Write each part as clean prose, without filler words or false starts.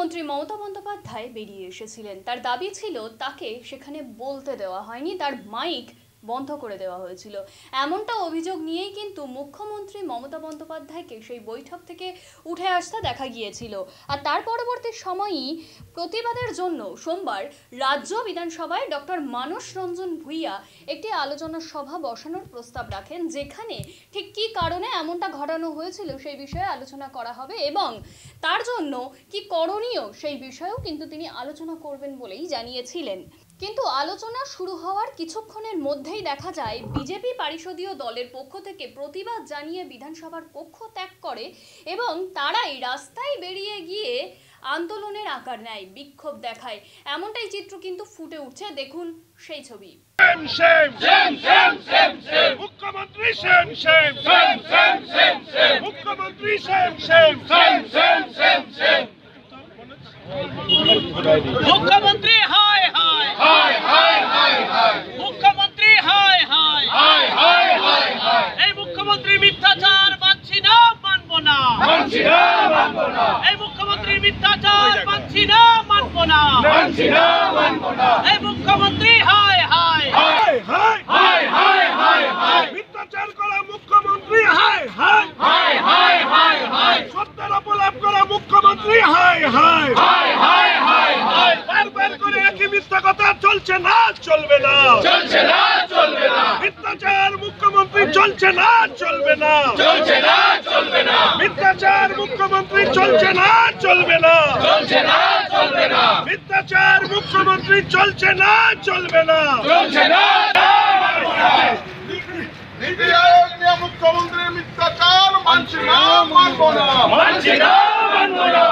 মুখ্যমন্ত্রী মমতা বন্দ্যোপাধ্যায় বেরিয়ে এসেছিলেন। তার দাবি ছিল তাকে সেখানে বলতে দেওয়া হয়নি, তার মাইক বন্ধ করে দেওয়া হয়েছিল। এমনটা অভিযোগ নিয়েই কিন্তু মুখ্যমন্ত্রী মমতা বন্দ্যোপাধ্যায়কে সেই বৈঠক থেকে উঠে আসতে দেখা গিয়েছিল। আর তার পরবর্তী সময়ই প্রতিবাদের জন্য সোমবার রাজ্য বিধানসভায় ডক্টর মানস রঞ্জন ভূঁইয়া একটি আলোচনা সভা বসানোর প্রস্তাব রাখেন, যেখানে ঠিক কী কারণে এমনটা ঘটানো হয়েছিল সেই বিষয়ে আলোচনা করা হবে এবং তার জন্য কি করণীয় সেই বিষয়েও কিন্তু তিনি আলোচনা করবেন বলেই জানিয়েছিলেন। কিন্তু আলোচনা শুরু হওয়ার কিছুক্ষণের মধ্যেই দেখা যায় বিজেপি পারিষদীয় দলের পক্ষ থেকে প্রতিবাদ জানিয়ে বিধানসভার কক্ষ ত্যাগ করে এবং তারাই রাস্তায় বেরিয়ে গিয়ে আন্দোলনের আকার নেয়, বিক্ষোভ দেখায়। এমনটাই চিত্র কিন্তু ফুটে উঠছে, দেখুন সেই ছবি। মুখ্যমন্ত্রী মুখ্যমন্ত্রী হায় হায় হায় হায় হায় হায় মুখ্যমন্ত্রী হায় হায় হায় হায় হায় হায় এই মুখ্যমন্ত্রী মিথ্যাচার মানছি না, মানব না, মানছি না, মানব না। এই মুখ্যমন্ত্রী মিথ্যাচার মানছি না, মানব না, মানছি না, মানব না। এই মুখ্যমন্ত্রী হায় হায় হায় হায় হায় হায় হায় হায় মিথ্যাচার করা মুখ্যমন্ত্রী হায় হায় হায় হায় হায় হায় সত্যের অপলাপ করা মুখ্যমন্ত্রী হায় হায় হায় হায় হায় হায় বারবার করে একই মিথ্যা কথা চলছে না, চলবে না, চলছে না, চলবে না। মিথ্যাচার মুখ্যমন্ত্রী চলছে না, চলবে না, চলছে না, চলবে না। মিথ্যাচার মুখ্যমন্ত্রী চলছে না, চলবে না, চলছে না, চলবে না। মিথ্যাচার মুখ্যমন্ত্রী চলছে না, চলবে না, চলছে না। নীতি আয়োগ নিয়ে মুখ্যমন্ত্রী মিথ্যাচার মানছি না, মানব না, মানছি না, মানব না।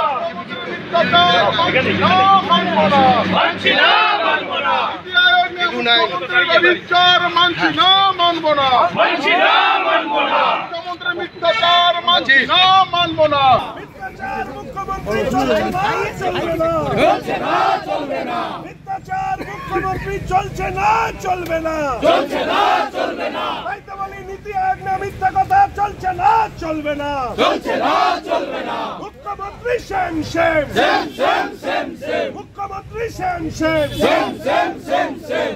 মিথ্যাচার মানছি না, মানব না, মানছি না, মানব না। নীতি আয়োগ নিয়ে মুখ্যমন্ত্রী মিথ্যাচার মানছি না, মানব না, মানছি না, মানব না। মুখ্যমন্ত্রী মিথ্যাচার মানছি না, মানব না। মিথ্যাচার মুখ্যমন্ত্রী চলছে না, চলবে না, চলছে না, চলবে না। মিথ্যাচার মুখ্যমন্ত্রী চলছে না, চলবে না, চলছে না, চলবে না। নীতি আয়োগ নিয়ে মিথ্যা কথা চলছে না, চলবে না, চলছে না, চলবে না। মুখ্যমন্ত্রী same same same same same same মুখ্যমন্ত্রী same same same same same same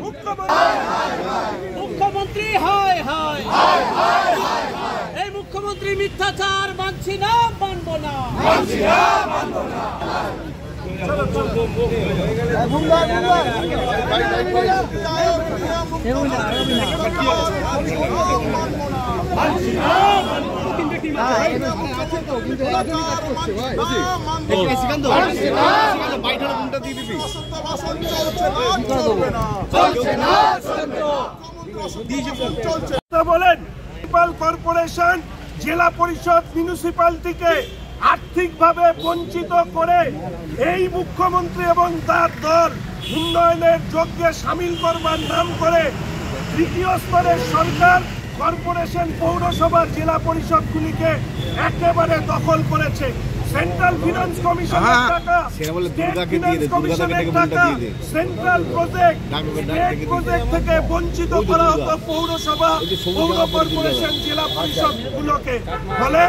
মুখ্যমন্ত্রী হায় হায় হায় হায় হায় এই মুখ্যমন্ত্রী মিথ্যাচার মানছি না, মানব না, মানছি না, মানব না। বলেন কর্পোরেশন, জেলা পরিষদ, মিউনিসিপ্যালিটিকে আর্থিকভাবে বঞ্চিত করে এই মুখ্যমন্ত্রী এবং তার দল উন্নয়নের যজ্ঞে সামিল করবার নাম করে তৃতীয় স্তরের সরকার, কর্পোরেশন, পৌরসভা, জেলা পরিষদগুলিকে একেবারে দখল করেছে। সেন্ট্রাল ফিনান্স কমিশনের টাকা, কমিশনের টাকা, সেন্ট্রাল প্রজেক্ট, স্টেট প্রজেক্ট থেকে বঞ্চিত করা হতো পৌরসভা, পৌর কর্পোরেশন, জেলা পরিষদগুলোকে। ফলে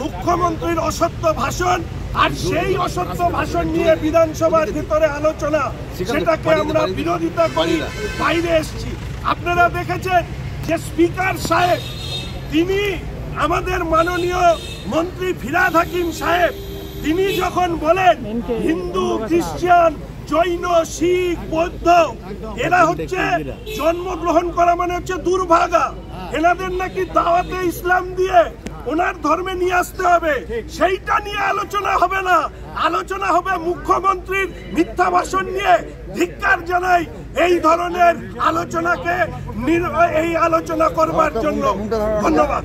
মুখ্যমন্ত্রীর অসত্য ভাষণ, আর সেই অসত্য ভাষণ নিয়ে বিধানসভার ভিতরে আলোচনা, সেটাকে আমরা বিরোধিতা করি, বাইরে এসেছি। আপনারা দেখেছেন যে স্পিকার সাহেব, তিনি আমাদের মাননীয় মন্ত্রী ফিরহাদ হাকিম সাহেব, তিনি যখন বলেন হিন্দু, খ্রিস্টান, জৈন, শিখ, বৌদ্ধ এরা হচ্ছে জন্মগ্রহণ করা মানে হচ্ছে দুর্ভাগা, এনাদের নাকি দাওয়াতে ইসলাম দিয়ে ওনার ধর্মে নিয়ে আসতে হবে, সেইটা নিয়ে আলোচনা হবে না, আলোচনা হবে মুখ্যমন্ত্রীর মিথ্যা ভাষণ নিয়ে। ধিক্কার জানাই এই ধরনের আলোচনাকে, এই আলোচনা করবার জন্য। ধন্যবাদ।